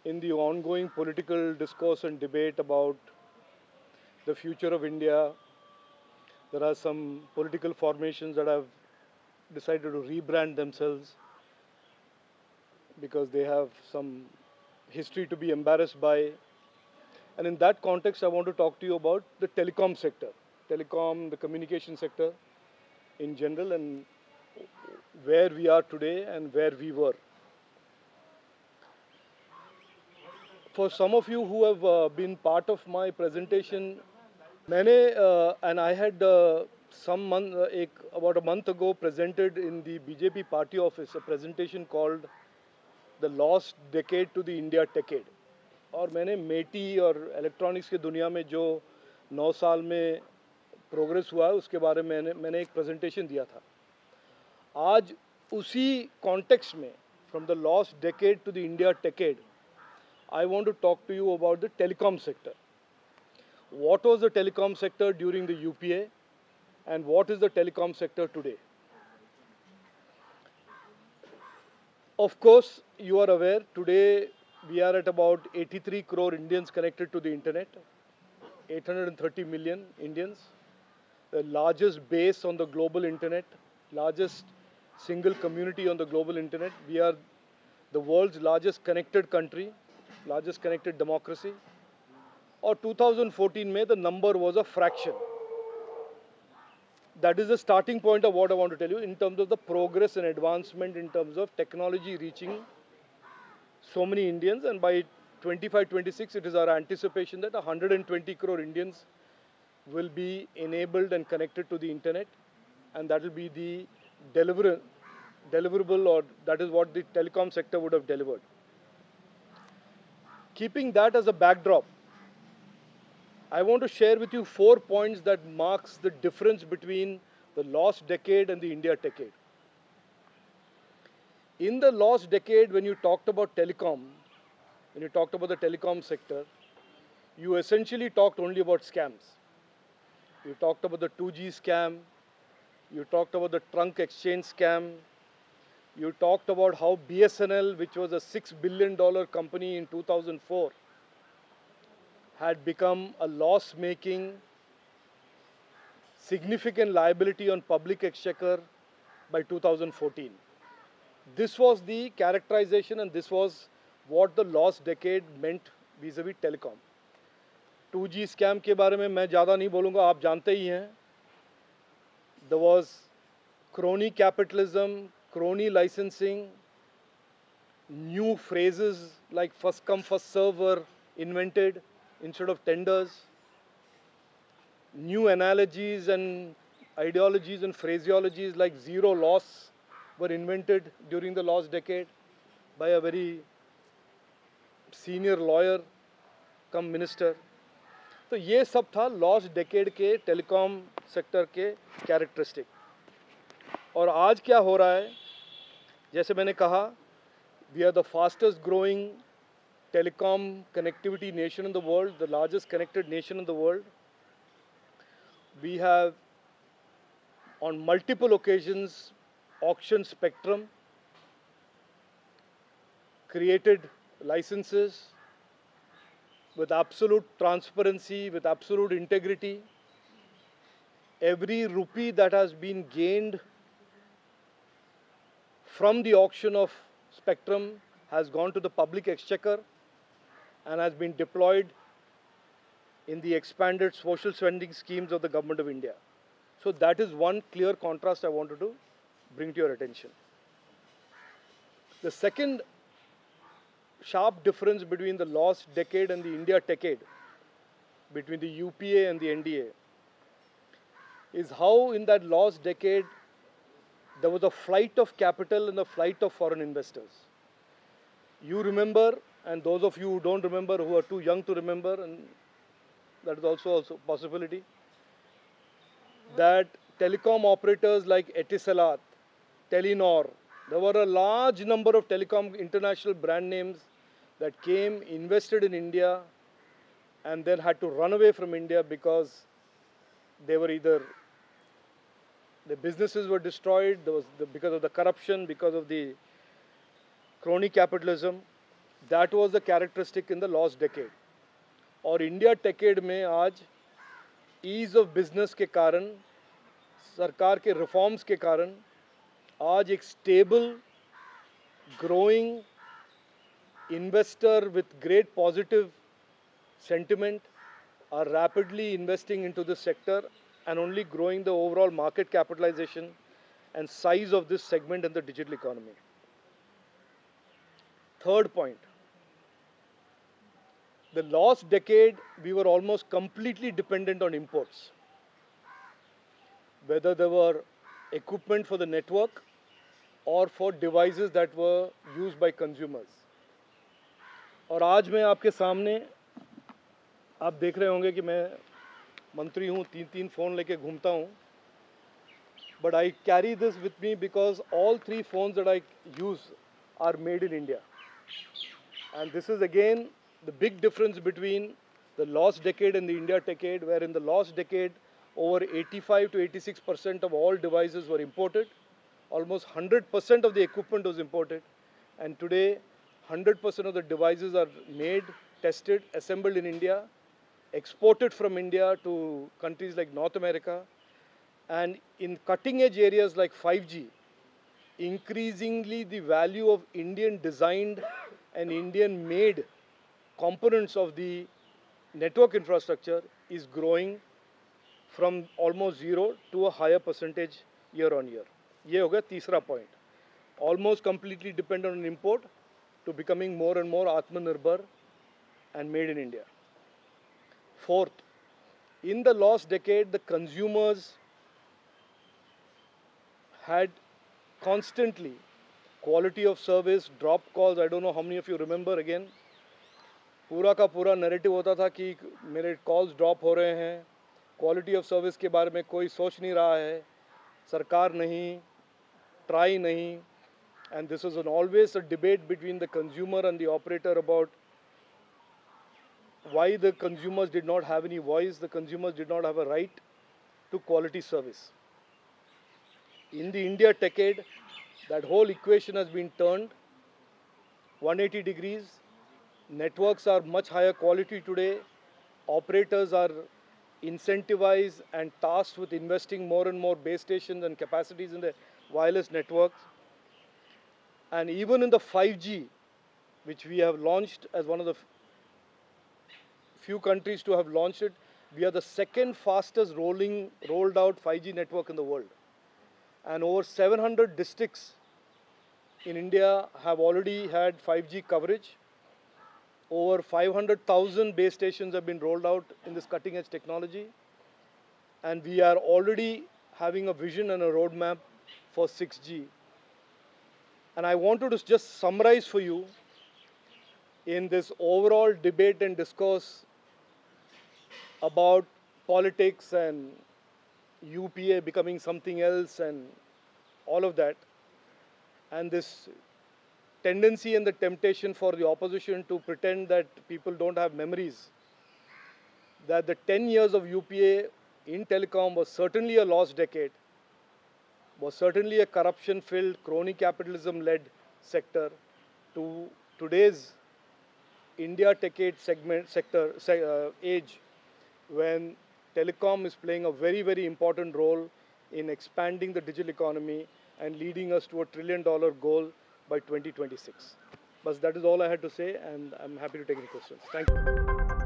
in the ongoing political discourse and debate about the future of India, there are some political formations that have decided to rebrand themselves because they have some history to be embarrassed by. And in that context, I want to talk to you about the telecom sector, telecom, the communication sector in general, and where we are today and where we were. For some of you who have been part of my presentation, and I had about a month ago presented in the BJP party office a presentation called The Lost Decade to the India Decade. और मैंने मेटी और electronics की दुनिया में जो 9 साल में progress हुआ है उसके बारे में मैंने एक प्रेजेंटेशन दिया था. आज उसी कॉन्टेक्स्ट में from the lost decade to the India decade I want to talk to you about the telecom sector. What was the telecom sector during the UPA and what is the telecom sector today? Of course, you are aware today we are at about 83 crore Indians connected to the internet, 830 million Indians, the largest base on the global internet, largest single community on the global internet. We are the world's largest connected country, largest connected democracy. Or 2014 में the number was a fraction. That is the starting point of what I want to tell you in terms of the progress and advancement in terms of technology reaching so many Indians, and by 25-26 it is our anticipation that 120 crore Indians will be enabled and connected to the internet, and that will be the deliverable, or that is what the telecom sector would have delivered. Keeping that as a backdrop, I want to share with you 4 points that marks the difference between the lost decade and the India decade. In the lost decade, when you talked about telecom, when you talked about the telecom sector, you essentially talked only about scams. You talked about the 2G scam, you talked about the trunk exchange scam, you talked about how BSNL, which was a $6 billion company in 2004, had become a loss-making, significant liability on public exchequer by 2014. This was the characterization and this was what the lost decade meant vis-a-vis telecom. 2G scam के बारे में मैं ज़्यादा नहीं बोलूँगा, आप जानते ही हैं. There was crony capitalism, crony licensing, new phrases like first come first serve were invented instead of tenders. New analogies and ideologies and phraseologies like zero loss were invented during the last decade by a very senior lawyer come minister. तो ये सब था lost decade के telecom sector के characteristic. और आज क्या हो रहा है, जैसे मैंने कहा, we are the fastest growing telecom connectivity nation in the world, the largest connected nation in the world. We have on multiple occasions auctioned spectrum, created licenses with absolute transparency, with absolute integrity. Every rupee that has been gained from the auction of spectrum has gone to the public exchequer and has been deployed in the expanded social spending schemes of the government of India. So that is one clear contrast I wanted to bring to your attention. The second sharp difference between the lost decade and the India decade, between the UPA and the NDA, is how in that lost decade there was a flight of capital and a flight of foreign investors. You remember, and those of you who don't remember, who are too young to remember, and that is also a possibility, that telecom operators like Etisalat, Telenor, there were a large number of telecom international brand names that came, invested in India, and then had to run away from India because they were either, the businesses were destroyed, because of the corruption, because of the crony capitalism. That was the characteristic in the lost decade. और India टेकेड में आज ease of business के कारण, सरकार के reforms के कारण आज एक stable, growing investor with great positive sentiment are rapidly investing into this sector and only growing the overall market capitalization and size of this segment in the digital economy. Third point, the last decade we were almost completely dependent on imports, whether they were equipment for the network or for devices that were used by consumers. और आज मैं आपके सामने, आप देख रहे होंगे कि मैं मंत्री हूँ, 3 फ़ोन लेके घूमता हूँ, but I carry this with me because all 3 phones that I use are made in India. And this is again the big difference between the lost decade and the India decade, where in the lost decade over 85 to 86% of all devices were imported, almost 100% of the equipment was imported, and today 100% of the devices are made, tested, assembled in India, exported from India to countries like North America, and in cutting edge areas like 5G, increasingly the value of Indian designed and Indian made components of the network infrastructure is growing from almost zero to a higher percentage year on year. ये हो गया तीसरा point. Almost completely dependent on import to becoming more and more Atmanirbhar and made in India. Fourth, in the last decade, the consumers had constantly quality of service, drop calls. I don't know how many of you remember again. पूरा का पूरा narrative होता था कि मेरे calls drop हो रहे हैं, क्वालिटी ऑफ सर्विस के बारे में कोई सोच नहीं रहा है, सरकार नहीं, ट्राई नहीं. And this was always a debate between the consumer and the operator about why the consumers did not have any voice, the consumers did not have a right to quality service. In the India decade, that whole equation has been turned 180 degrees. Networks are much higher quality today. Operators are incentivized and tasked with investing more and more base stations and capacities in the wireless networks. And even in the 5G, which we have launched as one of the few countries to have launched it, we are the second fastest rolled out 5G network in the world. And over 700 districts in India have already had 5G coverage. Over 500,000 base stations have been rolled out in this cutting edge technology. And we are already having a vision and a roadmap for 6G. And I wanted to just summarize for you in this overall debate and discourse about politics and UPA becoming something else and all of that, and this tendency and the temptation for the opposition to pretend that people don't have memories, that the 10 years of UPA in telecom was certainly a lost decade, was certainly a corruption-filled, crony capitalism-led sector, to today's India decade age, when telecom is playing a very, very important role in expanding the digital economy and leading us to $1 trillion goal by 2026. But that is all I had to say, and I'm happy to take any questions. Thank you.